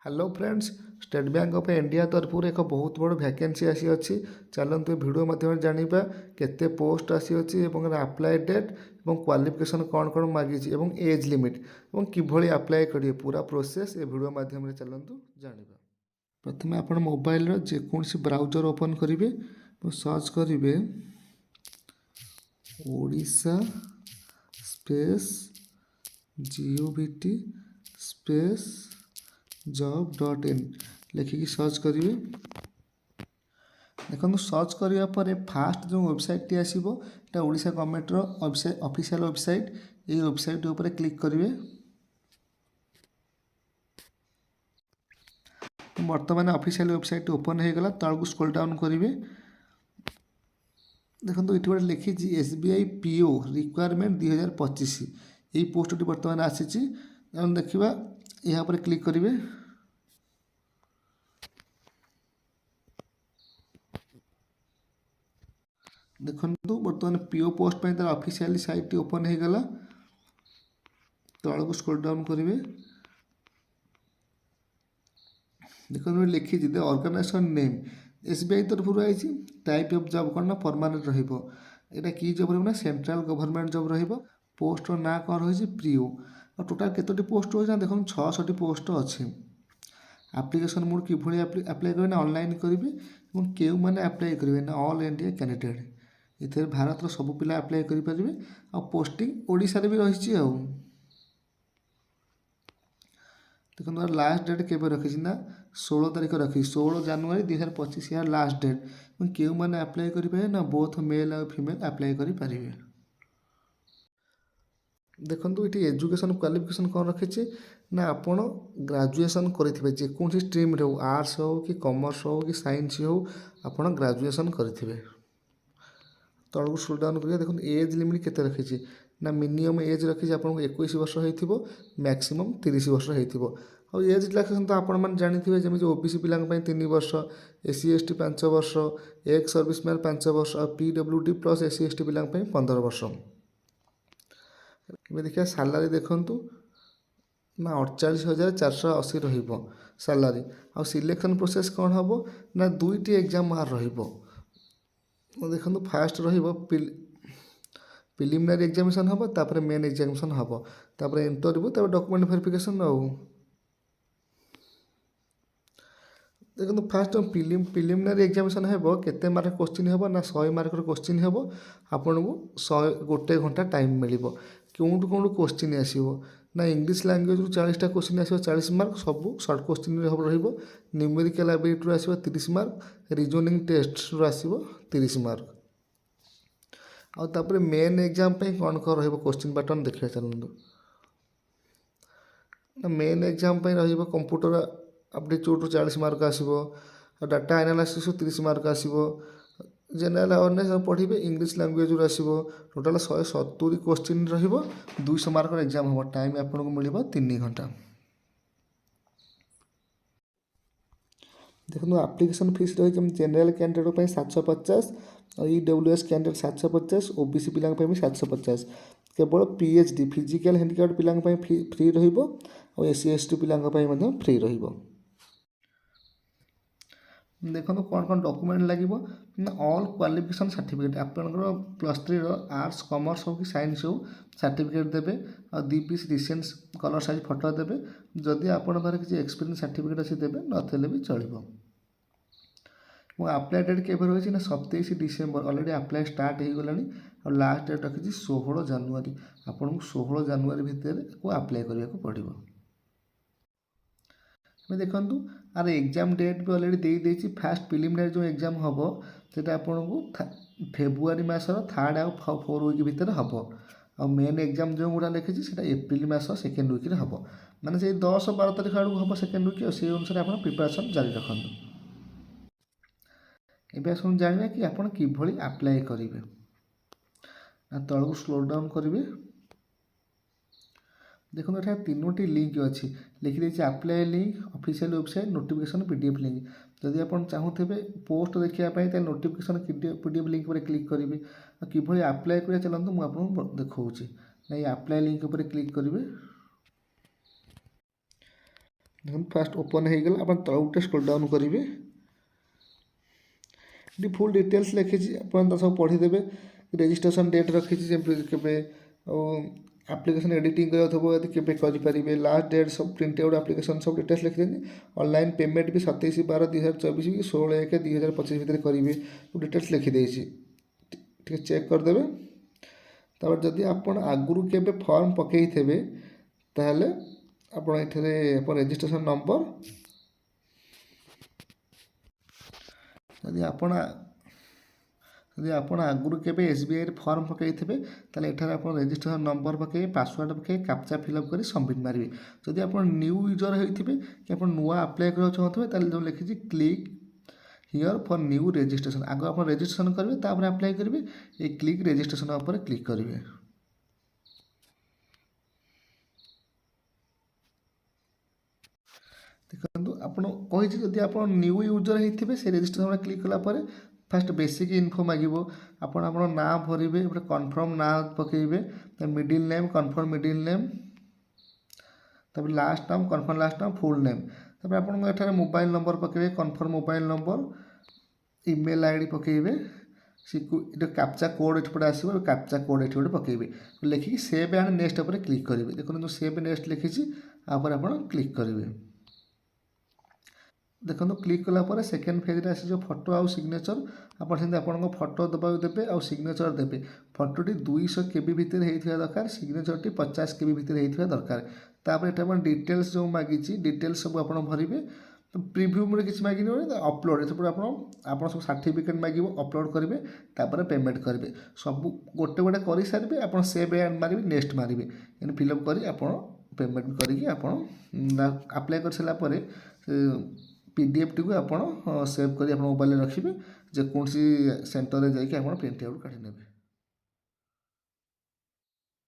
Hello friends. State bank of India तरफ एक बहुत बड़ वैकेंसी आसी अच्छी। चलते वीडियो मध्यम जाना केते पोस्ट आसी अच्छी और अप्लाई डेट और क्वालिफिकेशन कौन कौन मागिଛି এবং एज लिमिट और किभली अप्लाई करिए पूरा प्रोसेस ए वीडियो माध्यम चलतु जाना। प्रथम आप मोबाइल जेकोसी ब्राउजर ओपन करेंगे और सर्च करेंगे Odisha space GOVT space job.in लिखिकी सर्च करेंगे। देखो सर्च करने पर फास्ट जो वेबसाइट टी आसो यहाँ Odisha government website official website ये वेबसाइट उपर क्लिक करेंगे। बर्तमान ऑफिशियल वेबसाइट ओपन हो गला तलू स्क्रॉल डाउन करेंगे। देखो ये गोटे लिखी SBI PO रिक्वायरमेंट 2025 यही पोस्टटी बर्तमान आसी देखा यहाँ पर क्लिक करेंगे। देखो बर्तमान PO पोस्ट पर तार ऑफिशियल साइट ओपन हो गला तलू स्क्रॉल डाउन करेंगे। देखो लिखी द ऑर्गेनाइजेशन नेम SBI तरफ आई टाइप ऑफ जॉब कौन ना परमानेंट रहा कि जॉब रहा सेंट्रल गवर्नमेंट जॉब रहा पोस्ट ना कौन रही प्रियो और टोटाल केतोटी पोस्ट रही देखो 600 पोस्ट अच्छी। एप्लिकेशन मोड किभली अप्लाई करेंगे ऑनलाइन करेंगे और क्यों मैंने अप्लाई करेंगे ना ऑल इंडिया कैंडिडेट इधर भारत सब पिला अप्लाई करेंगे और पोस्टिंग ओडिशा भी रही। देखो लास्ट डेट के रखी ना 16 तारीख रखी 16 जनवरी 2025 यार लास्ट डेट क्यों मैंने अप्लाई करेंगे ना बोथ मेल और फीमेल अप्लाई करेंगे। देखो ये एजुकेशन क्वालिफिकेशन कौन रखी ना आपण ग्रेजुएशन करेंगे जेको स्ट्रीम हो आर्ट्स हो कि कॉमर्स हो कि साइंस हो आप ग्रेजुएशन करेंगे। तलू स्क्रॉल डाउन करिए देखो एज लिमिट केते रखी ना मिनिमम एज रखी आपको 21 वर्ष हो मैक्सिमम 30 वर्ष हो और एज रिलैक्सेशन तो आपण मैंने जानते जमी OBC पिला 3 वर्ष SC ST 5 वर्ष एक्स सर्विसमैन 5 वर्ष और PWD प्लस SC ST पिला 15 वर्ष। देखिए सालारी देखूँ ना 48,480 रही आ सिलेक्शन प्रोसेस कौन हम ना 2टी एग्जाम मार देखो फास्ट प्रिलिमिनारी एग्जामिनेशन हम तापर मेन एग्जामिनेशन हम तापर इंटरव्यू तापर डॉक्यूमेंट वेरिफिकेशन देखो फास्ट प्रिलिमिनारी एग्जामिनेशन हे केते मार्क क्वेश्चन हे ना 100 मार्क क्वेश्चन हे आपन को 1 घंटा टाइम मिल कौटू कौटू क्वेश्चन आसो ना इंग्लिश लैंग्वेज 40टा क्वेश्चन आसो 40 मार्क सब सर्ट क्वेश्चन न्यूमेरिकल एबिलिटी आसो 30 मार्क रीजनिंग टेस्ट आसो 30 मार्क आउे मेन एग्जाम कौन कौन क्वेश्चन पैटर्न देखिए। चलते main exam computer aptitude 40 mark आसो डाटा एनालिसिस 30 मार्क आसो जनरल अवेयरनेस पढ़े इंग्लिश लैंग्वेज आसो टोटाल 170 क्वेश्चन रही 200 मार्क एग्जाम हम टाइम आपको मिल 3 घंटा। देखो आप्लिकेसन फीस रही जेनराल कैंडिडेट 750 और EWS कैंडिडेट 750 OBC पिला 750 केवल PhD फिजिकल हैंडिक्राफ्ट पिला फ्री और SC ST पिला फ्री रही। देखो कौन कौन डॉक्यूमेंट लगे ना ऑल क्वालिफिकेशन सर्टिफिकेट आपंकर +3 आर्ट्स कॉमर्स हो कि साइंस हो सर्टिफिकेट देवे और 2 piece recent colour size photo देवे जदि आपण पाखे किसी एक्सपीरियंस सर्टिफिकेट अच्छे देवे नथिले भी चलो। अप्लाई डेट के रही ना 27 डिसेम्बर अलरेडी अप्लाई स्टार्ट हो गला और लास्ट डेट रखी 16 जनवरी आपन को 16 जनवरी भितर को अप्लाई करने को पड़ो। देखु आर एग्जाम डेट भी अलरेडी दे फास्ट प्रिलिमिनारी जो एग्जाम हम से आपन को फेब्रुआरी मासर 3rd आउ 4 वीक भितर हम और मेन एग्जाम जो गुड़ा लिखी एप्रिल मास 2nd वीक हम माने से 10-12 तारीख आड़ हम 2nd वीक और से अनुसार आप प्रिपरेशन जारी रखु। एवं आस जाना कि आप किभली अप्लाई करेंगे तलू स्लो डाउन करेंगे। देखो ये 3टी लिंक अच्छी लिखिदे apply link official website notification PDF link जदि आप चाहूबे पोस्ट देखापी नोटिफिकेशन PDF लिंक पर क्लिक करेंगे किभली अप्लाई करें चलते मुझे देखा ना ये अप्लाई लिंक पर क्लिक करेंगे। ଦେଖନ୍ତୁ ଫାଷ୍ଟ ଓପନ୍ ହେଇଗଲା, ଆପଣ ତଳକୁ ଟିକେ ସ୍କ୍ରୋଲ୍ ଡାଉନ୍ କରିବେ। ଏଠି ଫୁଲ୍ ଡିଟେଲ୍ସ ଲେଖିଛି, ଆପଣ ତା ସବୁ ପଢ଼ିଦେବେ। ରେଜିଷ୍ଟ୍ରେସନ୍ ଡେଟ୍ ରଖିଛି, ଯେମିତି କେବେ ଆଉ ଆପ୍ଲିକେସନ୍ ଏଡ଼ିଟିଂ କରିବାକୁ ଥିବ ଯଦି କେବେ କରିପାରିବେ, ଲାଷ୍ଟ ଡେଟ୍ ସବୁ ପ୍ରିଣ୍ଟ ଆଉଟ୍ ଆପ୍ଲିକେସନ୍ ସବୁ ଡିଟେଲ୍ସ ଲେଖିଛନ୍ତି। ଅନଲାଇନ୍ ପେମେଣ୍ଟ ବି 27/12/2024 କି 16/1/2025 ଭିତରେ କରିବେ, ଡିଟେଲ୍ସ ଲେଖିଦେଇଛି। ଟିକେ ଚେକ୍ କରିଦେବେ। ତାପରେ ଯଦି ଆପଣ ଆଗରୁ କେବେ ଫର୍ମ ପକାଇଥିବେ ତାହେଲେ ଆପଣ ଏଠାରେ ଆପଣ ରେଜିଷ୍ଟ୍ରେସନ୍ ନମ୍ବର, ଯଦି ଆପଣ ଆଗରୁ କେବେ SBIରେ ଫର୍ମ ପକାଇଥିବେ ତାହେଲେ ଏଠାରେ ଆପଣ ରେଜିଷ୍ଟ୍ରେସନ୍ ନମ୍ବର ପକାଇବେ, ପାସୱାର୍ଡ଼ ପକାଇବେ, କ୍ୟାପଚା ଫିଲ୍ଅପ୍ କରି ସବମିଟ୍ ମାରିବେ। ଯଦି ଆପଣ ନ୍ୟୁ ୟୁଜର୍ ହୋଇଥିବେ କି ଆପଣ ନୂଆ ଆପ୍ଲାଏ କରିବାକୁ ଚାହୁଁଥିବେ ତାହେଲେ ଯେଉଁ ଲେଖିଛି click here for new registration, ଆଗ ଆପଣ ରେଜିଷ୍ଟ୍ରେସନ୍ କରିବେ ତାପରେ ଆପ୍ଲାଏ କରିବେ। এই କ୍ଲିକ୍ ରେଜିଷ୍ଟ୍ରେସନ୍ ଉପରେ କ୍ଲିକ୍ କରିବେ। ଦେଖନ୍ତୁ ଆପଣ କହିଛି ଯଦି ଆପଣ ନ୍ୟୁ ୟୁଜର୍ ହେଇଥିବେ ସେ ରେଜିଷ୍ଟ୍ରେସନ୍ କ୍ଲିକ୍ କଲା ପରେ ଫାଷ୍ଟ ବେସିକ୍ ଇନଫୋ ମାଗିବ, ଆପଣ ଆପଣଙ୍କ ନାଁ ଭରିବେ, ଗୋଟେ କନଫର୍ମ ନାଁ ପକାଇବେ, middle name confirm middle name, ତାପରେ ଲାଷ୍ଟ ନାମ୍ କନଫର୍ମ ଲାଷ୍ଟ ନାମ୍, ଫୁଲ୍ ନେମ୍, ତାପରେ ଆପଣଙ୍କ ଏଠାରେ ମୋବାଇଲ୍ ନମ୍ବର ପକାଇବେ, confirm mobile number, email ID ପକାଇବେ, ଏଠି କ୍ୟାପଚା କୋଡ଼୍ ଏଠି ପଟେ ଆସିବ, କ୍ୟାପଚା କୋଡ଼୍ ଏଠି ଗୋଟେ ପକାଇବେ, ଲେଖିକି ସେଭ୍ ଆଣ୍ଡ ନେକ୍ସଟ ଉପରେ କ୍ଲିକ୍ କରିବେ। ଦେଖନ୍ତୁ ଯେଉଁ ସେଭ୍ ନେକ୍ସଟ ଲେଖିଛି ଆ ଉପରେ ଆପଣ କ୍ଲିକ୍ କରିବେ। ଦେଖନ୍ତୁ କ୍ଲିକ୍ କଲା ପରେ ସେକେଣ୍ଡ ଫେଜ୍ରେ ଆସିଯିବ ଫଟୋ ଆଉ ସିଗ୍ନେଚର୍। ଆପଣ ସେମିତି ଆପଣଙ୍କ ଫଟୋ ଦେବାକୁ ଦେବେ ଆଉ ସିଗ୍ନେଚର୍ ଦେବେ। ଫଟୋଟି 200 KB ଭିତରେ ହେଇଥିବା ଦରକାର, ସିଗ୍ନେଚର୍ଟି 50 KB ଭିତରେ ହେଇଥିବା ଦରକାର। ତାପରେ ଏଠି ଆପଣ ଡିଟେଲ୍ସ ଯେଉଁ ମାଗିଛି ଡିଟେଲ୍ସ ସବୁ ଆପଣ ଭରିବେ। ପ୍ରିଭ୍ୟୁରେ କିଛି ମାଗିବନି, ଅପଲୋଡ଼ ସେପଟେ ଆପଣ ସବୁ ସାର୍ଟିଫିକେଟ୍ ମାଗିବ, ଅପଲୋଡ଼ କରିବେ, ତାପରେ ପେମେଣ୍ଟ କରିବେ। ସବୁ ଗୋଟେ ଗୋଟେ କରିସାରିବେ, ଆପଣ ସେଭ୍ ଆଣ୍ଡ ମାରିବେ, ନେକ୍ସଟ ମାରିବେ, ଏମିତି ଫିଲ୍ଅପ୍ କରି ଆପଣ ପେମେଣ୍ଟ କରିକି ଆପଣ ଆପ୍ଲାଏ କରିସାରିଲା ପରେ PDFଟିକୁ ଆପଣ ସେଭ୍ କରି ଆପଣ ମୋବାଇଲରେ ରଖିବେ, ଯେକୌଣସି ସେଣ୍ଟରରେ ଯାଇକି ଆପଣ ପ୍ରିଣ୍ଟ ଆଉଟ୍ କାଢ଼ି ନେବେ।